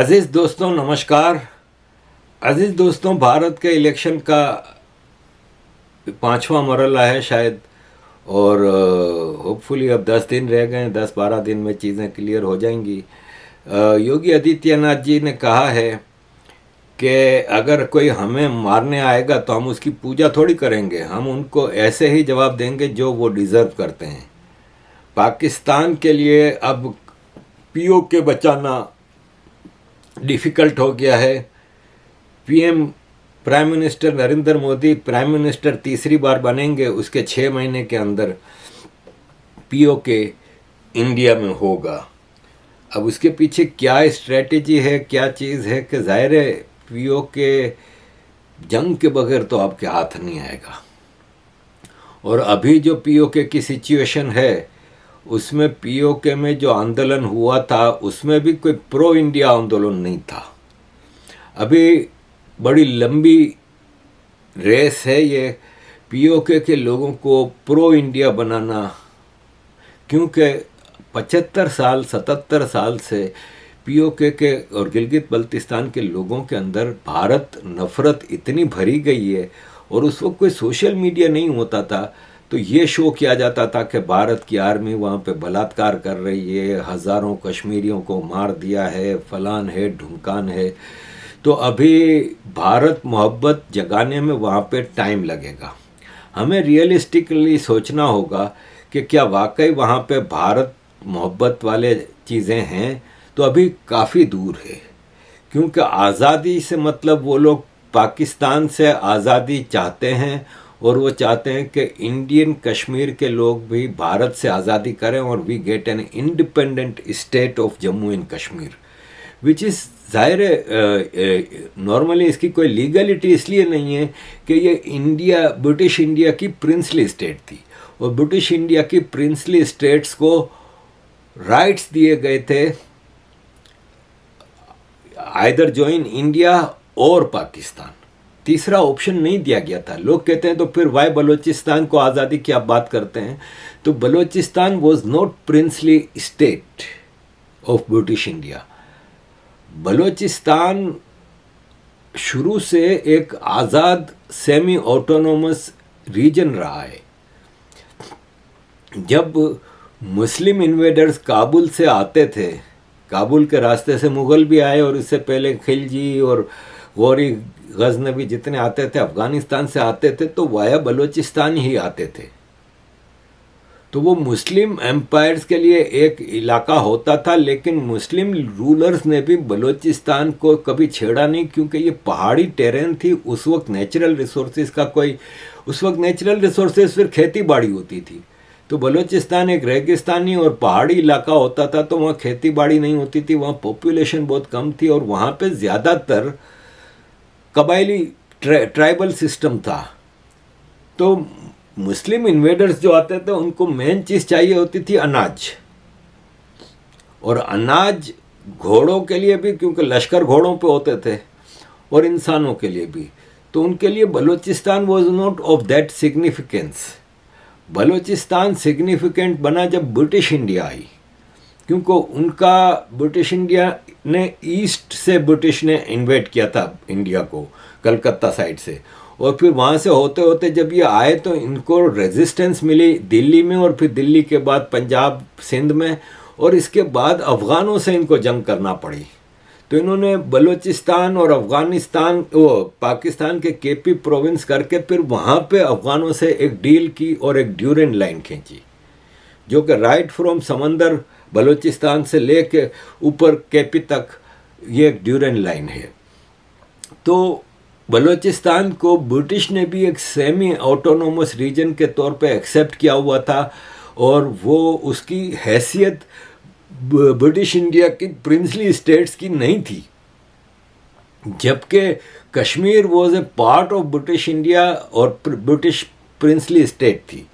अजीज़ दोस्तों नमस्कार। अजीज़ दोस्तों, भारत के इलेक्शन का 5वां मरहला है शायद, और होपफुली अब 10 दिन रह गए हैं। 10-12 दिन में चीज़ें क्लियर हो जाएंगी। योगी आदित्यनाथ जी ने कहा है कि अगर कोई हमें मारने आएगा तो हम उसकी पूजा थोड़ी करेंगे, हम उनको ऐसे ही जवाब देंगे जो वो डिज़र्व करते हैं। पाकिस्तान के लिए अब पीओके बचाना डिफ़िकल्ट हो गया है। PM prime minister Narendra Modi prime minister तीसरी बार बनेंगे, उसके 6 महीने के अंदर पीओके इंडिया में होगा। अब उसके पीछे क्या स्ट्रेटेजी है, क्या चीज़ है कि ज़ाहिर है पीओके जंग के बगैर तो आपके हाथ नहीं आएगा। और अभी जो पीओके की सिचुएशन है उसमें पीओके में जो आंदोलन हुआ था उसमें भी कोई प्रो इंडिया आंदोलन नहीं था। अभी बड़ी लंबी रेस है ये पीओके के लोगों को प्रो इंडिया बनाना, क्योंकि 75-77 साल से पीओके के और गिलगित बल्तिस्तान के लोगों के अंदर भारत नफरत इतनी भरी गई है। और उस वक्त कोई सोशल मीडिया नहीं होता था तो ये शो किया जाता था कि भारत की आर्मी वहाँ पे बलात्कार कर रही है, हज़ारों कश्मीरियों को मार दिया है, फलान है, ढुमकान है। तो अभी भारत मोहब्बत जगाने में वहाँ पे टाइम लगेगा। हमें रियलिस्टिकली सोचना होगा कि क्या वाकई वहाँ पे भारत मोहब्बत वाले चीज़ें हैं, तो अभी काफ़ी दूर है। क्योंकि आज़ादी से मतलब वो लोग पाकिस्तान से आज़ादी चाहते हैं और वो चाहते हैं कि इंडियन कश्मीर के लोग भी भारत से आज़ादी करें और we get an independent state of Jammu and Kashmir, which is ज़ाहिर है नॉर्मली इसकी कोई लीगलिटी इसलिए नहीं है कि ये इंडिया ब्रिटिश इंडिया की प्रिंसली स्टेट थी और ब्रिटिश इंडिया की प्रिंसली स्टेट्स को राइट्स दिए गए थे आइदर जॉइन इंडिया और पाकिस्तान। तीसरा ऑप्शन नहीं दिया गया था। लोग कहते हैं तो फिर वाई बलोचिस्तान को आज़ादी की आप बात करते हैं, तो Balochistan was not princely state of British India. Balochistan शुरू से एक आज़ाद सेमी ऑटोनोमस रीजन रहा है। जब मुस्लिम इन्वेडर्स काबुल से आते थे, काबुल के रास्ते से मुग़ल भी आए और इससे पहले खिलजी और गौरी गजनवी जितने आते थे अफ़गानिस्तान से आते थे तो वाया बलोचिस्तान ही आते थे। तो वो मुस्लिम एम्पायर्स के लिए एक इलाका होता था, लेकिन मुस्लिम रूलर्स ने भी बलोचिस्तान को कभी छेड़ा नहीं, क्योंकि ये पहाड़ी टेरेन थी। उस वक्त नेचुरल रिसोर्सेज का कोई, उस वक्त नेचुरल रिसोर्सेज फिर खेती बाड़ी होती थी। तो बलोचिस्तान एक रेगिस्तानी और पहाड़ी इलाका होता था, तो वहाँ खेती बाड़ी नहीं होती थी, वहाँ पॉपुलेशन बहुत कम थी और वहाँ पे ज़्यादातर कबायली ट्राइबल सिस्टम था। तो मुस्लिम इन्वेडर्स जो आते थे उनको मेन चीज़ चाहिए होती थी अनाज, और अनाज घोड़ों के लिए भी, क्योंकि लश्कर घोड़ों पे होते थे, और इंसानों के लिए भी। तो उनके लिए Balochistan was not of that significance. Balochistan significant बना जब ब्रिटिश इंडिया आई, क्योंकि उनका ब्रिटिश इंडिया ने ईस्ट से ब्रिटिश ने इन्वेट किया था इंडिया को, कलकत्ता साइड से, और फिर वहाँ से होते होते जब ये आए तो इनको रेजिस्टेंस मिली दिल्ली में, और फिर दिल्ली के बाद पंजाब सिंध में, और इसके बाद अफ़गानों से इनको जंग करना पड़ी। तो इन्होंने बलूचिस्तान और अफ़गानिस्तान पाकिस्तान के केपी प्रोविंस करके फिर वहाँ पे अफ़गानों से एक डील की और एक ड्यूरेंट लाइन खींची, जो कि राइट फ्रॉम समंदर बलूचिस्तान से लेके ऊपर केपी तक ये एक ड्यूरेंट लाइन है। तो बलूचिस्तान को ब्रिटिश ने भी एक सेमी ऑटोनोमस रीजन के तौर पे एक्सेप्ट किया हुआ था, और वो उसकी हैसियत ब्रिटिश इंडिया की प्रिंसली स्टेट्स की नहीं थी, जबकि Kashmir was a part of British India और ब्रिटिश प्रिंसली स्टेट थी।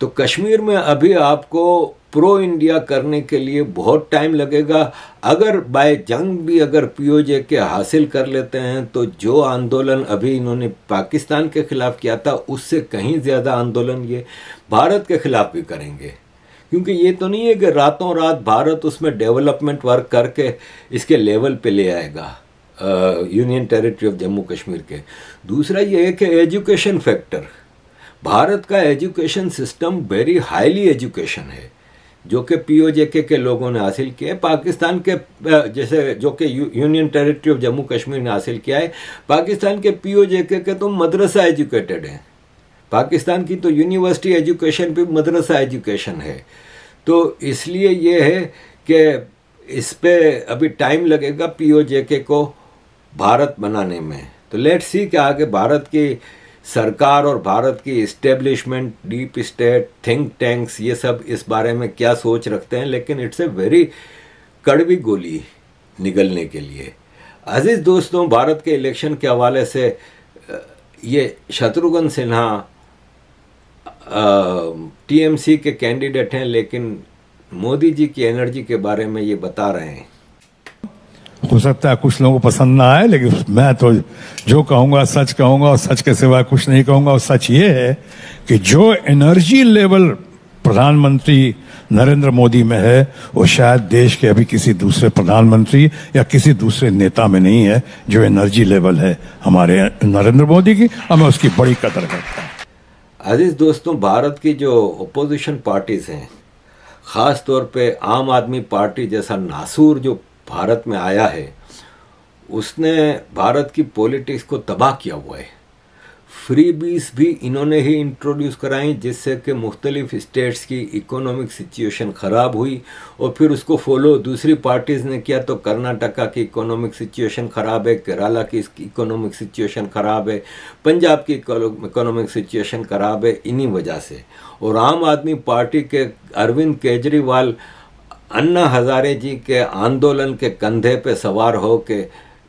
तो कश्मीर में अभी आपको प्रो इंडिया करने के लिए बहुत टाइम लगेगा। अगर बाय जंग भी अगर पीओजे के हासिल कर लेते हैं तो जो आंदोलन अभी इन्होंने पाकिस्तान के खिलाफ किया था उससे कहीं ज़्यादा आंदोलन ये भारत के खिलाफ भी करेंगे, क्योंकि ये तो नहीं है कि रातों रात भारत उसमें डेवलपमेंट वर्क करके इसके लेवल पे ले आएगा union territory of Jammu Kashmir के। दूसरा ये है कि एजुकेशन फैक्टर, भारत का education system very highly education है, जो कि पीओजेके के लोगों ने हासिल किया है। पाकिस्तान के जैसे जो कि union territory of Jammu Kashmir ने हासिल किया है, पाकिस्तान के पीओजेके के तो मदरसा एजुकेटेड हैं, पाकिस्तान की तो यूनिवर्सिटी एजुकेशन भी मदरसा एजुकेशन है। तो इसलिए ये है कि इस पे अभी टाइम लगेगा पीओजेके को भारत बनाने में। तो लेट्स सी कि आगे भारत की सरकार और भारत की establishment, deep state, think tanks, ये सब इस बारे में क्या सोच रखते हैं। लेकिन इट्स ए वेरी कड़वी गोली निगलने के लिए। अजीज दोस्तों, भारत के इलेक्शन के हवाले से ये शत्रुघ्न सिन्हा टीएमसी के कैंडिडेट हैं, लेकिन मोदी जी की एनर्जी के बारे में ये बता रहे हैं। हो सकता है कुछ लोगों को पसंद ना आए, लेकिन मैं तो जो कहूंगा सच कहूंगा और सच के सिवा कुछ नहीं कहूंगा। और सच ये है कि जो एनर्जी लेवल प्रधानमंत्री नरेंद्र मोदी में है वो शायद देश के अभी किसी दूसरे प्रधानमंत्री या किसी दूसरे नेता में नहीं है। जो एनर्जी लेवल है हमारे नरेंद्र मोदी की, और मैं उसकी बड़ी कदर करता हूं। अजीज दोस्तों, भारत की जो अपोजिशन पार्टीज हैं, ख़ास तौर पे आम आदमी पार्टी जैसा नासूर जो भारत में आया है, उसने भारत की पॉलिटिक्स को तबाह किया हुआ है। फ्रीबीज भी इन्होंने ही इंट्रोड्यूस कराई, जिससे कि मुख्तलिफ स्टेट्स की इकोनॉमिक सिचुएशन ख़राब हुई, और फिर उसको फॉलो दूसरी पार्टीज़ ने किया। तो कर्नाटका की इकोनॉमिक सिचुएशन ख़राब है, केरला की इकोनॉमिक सिचुएशन ख़राब है, पंजाब की इकोनॉमिक सिचुएशन ख़राब है, इन्हीं वजह से। और आम आदमी पार्टी के अरविंद केजरीवाल अन्ना हजारे जी के आंदोलन के कंधे पे सवार हो के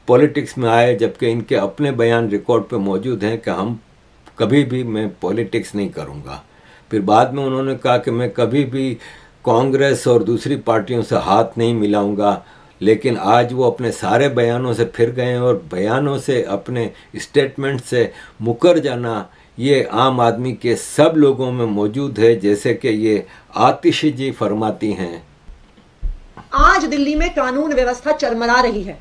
पॉलिटिक्स में आए, जबकि इनके अपने बयान रिकॉर्ड पे मौजूद हैं कि हम कभी भी मैं पॉलिटिक्स नहीं करूंगा। फिर बाद में उन्होंने कहा कि मैं कभी भी कांग्रेस और दूसरी पार्टियों से हाथ नहीं मिलाऊंगा। लेकिन आज वो अपने सारे बयानों से फिर गए, और बयानों से, अपने स्टेटमेंट से मुकर जाना ये आम आदमी के सब लोगों में मौजूद है। जैसे कि ये आतिशी जी फरमाती हैं, आज दिल्ली में कानून व्यवस्था चरमरा रही है।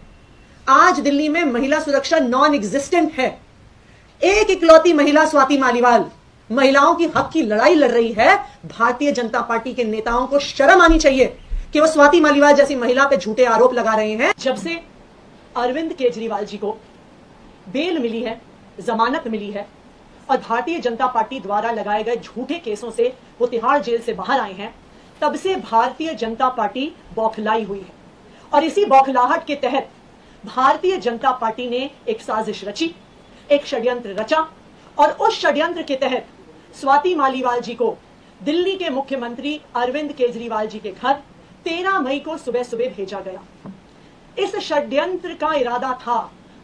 आज दिल्ली में महिला सुरक्षा नॉन एग्जिस्टेंट है। एक इकलौती महिला स्वाति मालीवाल महिलाओं की हक की लड़ाई लड़ रही है। भारतीय जनता पार्टी के नेताओं को शर्म आनी चाहिए कि वो स्वाति मालीवाल जैसी महिला पे झूठे आरोप लगा रहे हैं। जब से अरविंद केजरीवाल जी को बेल मिली है, जमानत मिली है, और भारतीय जनता पार्टी द्वारा लगाए गए झूठे केसों से वो तिहाड़ जेल से बाहर आए हैं, तब से भारतीय जनता पार्टी बौखलाई हुई है। और इसी बौखलाहट के तहत भारतीय जनता पार्टी ने एक साजिश रची, एक षड्यंत्र रचा, और उस षड्यंत्र के तहत स्वाति मालीवाल जी को दिल्ली के मुख्यमंत्री अरविंद केजरीवाल जी के घर 13 मई को सुबह सुबह भेजा गया। इस षड्यंत्र का इरादा था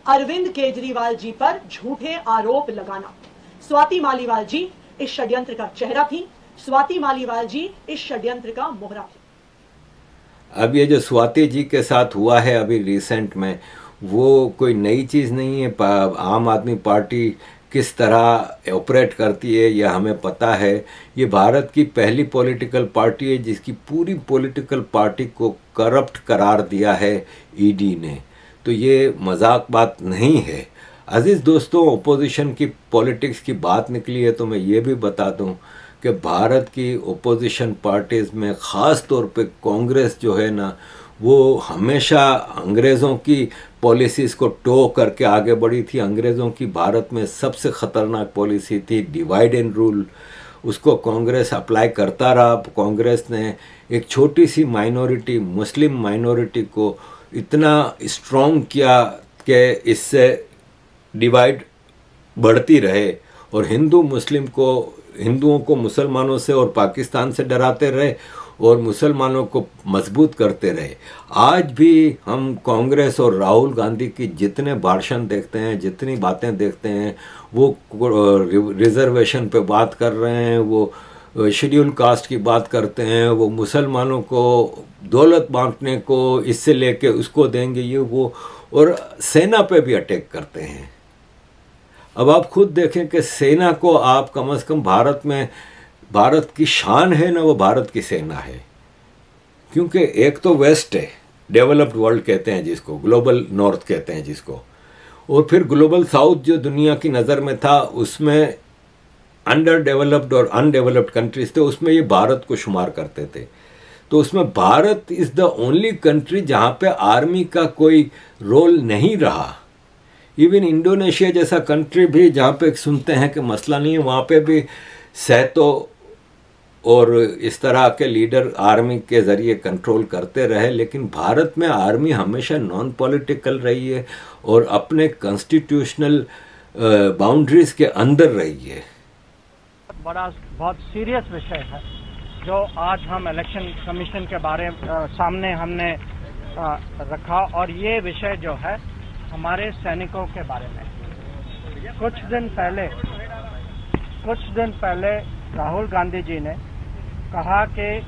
अरविंद केजरीवाल जी पर झूठे आरोप लगाना। स्वाति मालीवाल जी इस षड्यंत्र का चेहरा थी, स्वाति मालीवाल जी इस षड्यंत्र का मोहरा थी। अब ये जो स्वाति जी के साथ हुआ है अभी रिसेंट में, वो कोई नई चीज़ नहीं है। आम आदमी पार्टी किस तरह ऑपरेट करती है यह हमें पता है। ये भारत की पहली पॉलिटिकल पार्टी है जिसकी पूरी पॉलिटिकल पार्टी को करप्ट करार दिया है ईडी ने। तो ये मजाक बात नहीं है। अजीज़ दोस्तों, ओपोजिशन की पॉलिटिक्स की बात निकली है तो मैं ये भी बता दूं कि भारत की ओपोजिशन पार्टीज़ में ख़ास तौर पे कांग्रेस जो है ना, वो हमेशा अंग्रेज़ों की पॉलिसीज़ को टो करके आगे बढ़ी थी। अंग्रेज़ों की भारत में सबसे ख़तरनाक पॉलिसी थी डिवाइड एंड रूल। उसको कांग्रेस अप्लाई करता रहा। कांग्रेस ने एक छोटी सी माइनॉरिटी, मुस्लिम माइनॉरिटी को इतना स्ट्रॉन्ग किया कि इससे डिवाइड बढ़ती रहे, और हिंदुओं को मुसलमानों से और पाकिस्तान से डराते रहे, और मुसलमानों को मजबूत करते रहे। आज भी हम कांग्रेस और राहुल गांधी की जितने भाषण देखते हैं, जितनी बातें देखते हैं, वो रिजर्वेशन पे बात कर रहे हैं, वो शेड्यूल कास्ट की बात करते हैं, वो मुसलमानों को दौलत बांटने को, इससे लेके उसको देंगे ये वो, और सेना पे भी अटैक करते हैं। अब आप खुद देखें कि सेना को आप कम से कम भारत में भारत की शान है ना वो भारत की सेना है। क्योंकि एक तो वेस्ट है, डेवलप्ड वर्ल्ड कहते हैं जिसको, ग्लोबल नॉर्थ कहते हैं जिसको, और फिर ग्लोबल साउथ जो दुनिया की नज़र में था उसमें अंडर डेवलप्ड और अनडेवलप्ड कंट्रीज थे, उसमें ये भारत को शुमार करते थे। तो उसमें Bharat is the only country जहाँ पे आर्मी का कोई रोल नहीं रहा। इवन इंडोनेशिया जैसा कंट्री भी जहाँ पे सुनते हैं कि मसला नहीं है, वहाँ पे भी सहतो और इस तरह के लीडर आर्मी के ज़रिए कंट्रोल करते रहे, लेकिन भारत में आर्मी हमेशा नॉन पॉलिटिकल रही है और अपने कॉन्स्टिट्यूशनल बाउंड्रीज के अंदर रही है। बहुत सीरियस विषय है जो आज हम इलेक्शन कमीशन के बारे सामने हमने रखा, और ये विषय जो है हमारे सैनिकों के बारे में। कुछ दिन पहले राहुल गांधी जी ने कहा कि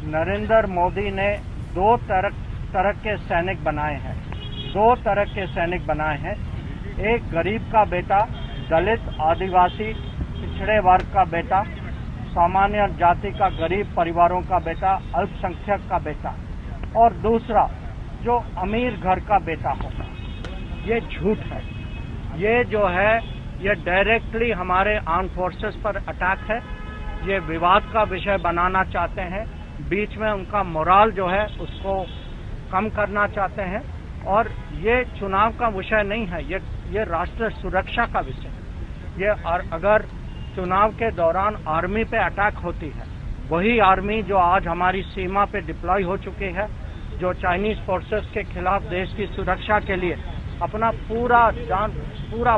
नरेंद्र मोदी ने दो तरह के सैनिक बनाए हैं, एक गरीब का बेटा, दलित आदिवासी पिछड़े वर्ग का बेटा, सामान्य जाति का गरीब परिवारों का बेटा, अल्पसंख्यक का बेटा, और दूसरा जो अमीर घर का बेटा होगा। ये झूठ है। ये जो है ये डायरेक्टली हमारे आर्म फोर्सेस पर अटैक है। ये विवाद का विषय बनाना चाहते हैं, बीच में उनका मोराल जो है उसको कम करना चाहते हैं, और ये चुनाव का विषय नहीं है, ये राष्ट्र सुरक्षा का विषय है। ये अगर चुनाव के दौरान आर्मी पे अटैक होती है, वही आर्मी जो आज हमारी सीमा पे डिप्लॉय हो चुकी है, जो चाइनीज फोर्सेस के खिलाफ देश की सुरक्षा के लिए अपना पूरा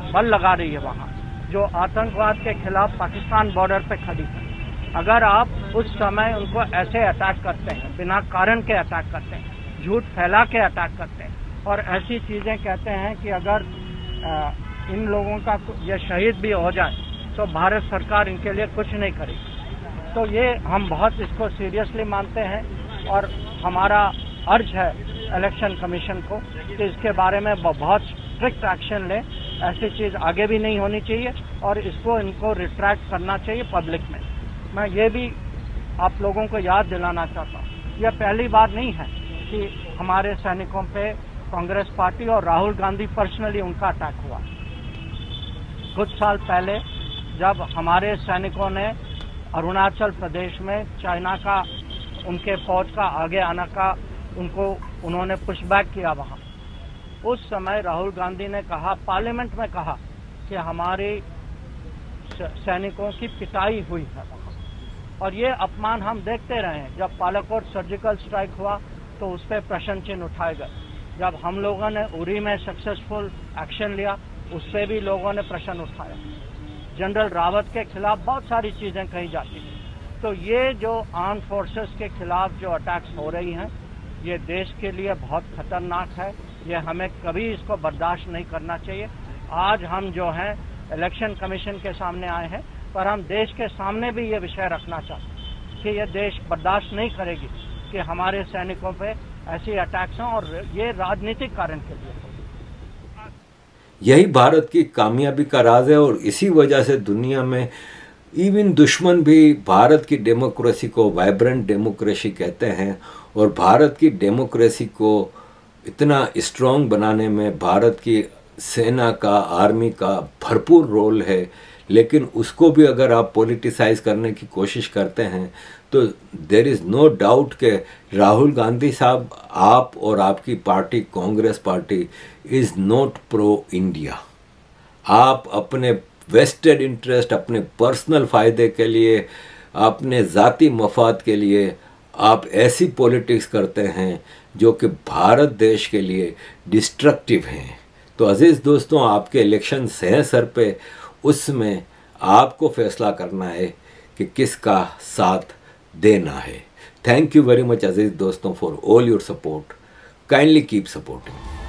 बल लगा रही है वहाँ, जो आतंकवाद के खिलाफ पाकिस्तान बॉर्डर पे खड़ी है। अगर आप उस समय उनको ऐसे अटैक करते हैं, बिना कारण के अटैक करते हैं, झूठ फैला के अटैक करते हैं, और ऐसी चीजें कहते हैं कि अगर इन लोगों का ये शहीद भी हो जाए तो भारत सरकार इनके लिए कुछ नहीं करेगी। तो ये हम बहुत इसको सीरियसली मानते हैं, और हमारा अर्ज है इलेक्शन कमीशन को कि इसके बारे में बहुत स्ट्रिक्ट एक्शन लें। ऐसी चीज़ आगे भी नहीं होनी चाहिए, और इनको रिट्रैक्ट करना चाहिए पब्लिक में। मैं ये भी आप लोगों को याद दिलाना चाहता हूँ, यह पहली बार नहीं है कि हमारे सैनिकों पे कांग्रेस पार्टी और राहुल गांधी पर्सनली उनका अटैक हुआ। कुछ साल पहले जब हमारे सैनिकों ने अरुणाचल प्रदेश में चाइना का, उनके फौज का आगे आने का उन्होंने पुशबैक किया वहाँ, उस समय राहुल गांधी ने कहा, पार्लियामेंट में कहा कि हमारे सैनिकों की पिटाई हुई है वहाँ। और ये अपमान हम देखते रहे हैं। जब पालाकोट सर्जिकल स्ट्राइक हुआ तो उस पर प्रश्न चिन्ह उठाए गए। जब हम लोगों ने उरी में सक्सेसफुल एक्शन लिया, उस पर भी लोगों ने प्रश्न उठाया। जनरल रावत के खिलाफ बहुत सारी चीजें कही जाती हैं। तो ये जो आर्म फोर्सेस के खिलाफ जो अटैक्स हो रही हैं, ये देश के लिए बहुत खतरनाक है। ये हमें कभी इसको बर्दाश्त नहीं करना चाहिए। आज हम जो हैं इलेक्शन कमीशन के सामने आए हैं, पर हम देश के सामने भी ये विषय रखना चाहते हैं कि ये देश बर्दाश्त नहीं करेगी कि हमारे सैनिकों पे ऐसी अटैक्स हों, और ये राजनीतिक कारण के लिए। यही भारत की कामयाबी का राज है, और इसी वजह से दुनिया में इवन दुश्मन भी भारत की डेमोक्रेसी को वाइब्रेंट डेमोक्रेसी कहते हैं। और भारत की डेमोक्रेसी को इतना स्ट्रॉन्ग बनाने में भारत की सेना का, आर्मी का भरपूर रोल है। लेकिन उसको भी अगर आप पॉलिटिसाइज करने की कोशिश करते हैं तो देयर इज़ नो डाउट कि राहुल गांधी साहब, आप और आपकी party Congress party is not pro India. आप अपने वेस्टेड इंटरेस्ट, अपने पर्सनल फ़ायदे के लिए, अपने ज़ाती मफाद के लिए आप ऐसी पॉलिटिक्स करते हैं जो कि भारत देश के लिए डिस्ट्रक्टिव हैं। तो अजीज़ दोस्तों, आपके इलेक्शंस हैं सर पे, उसमें आपको फैसला करना है कि किसका साथ देना है। थैंक यू वेरी मच अजीज़ दोस्तों for all your support. Kindly keep supporting.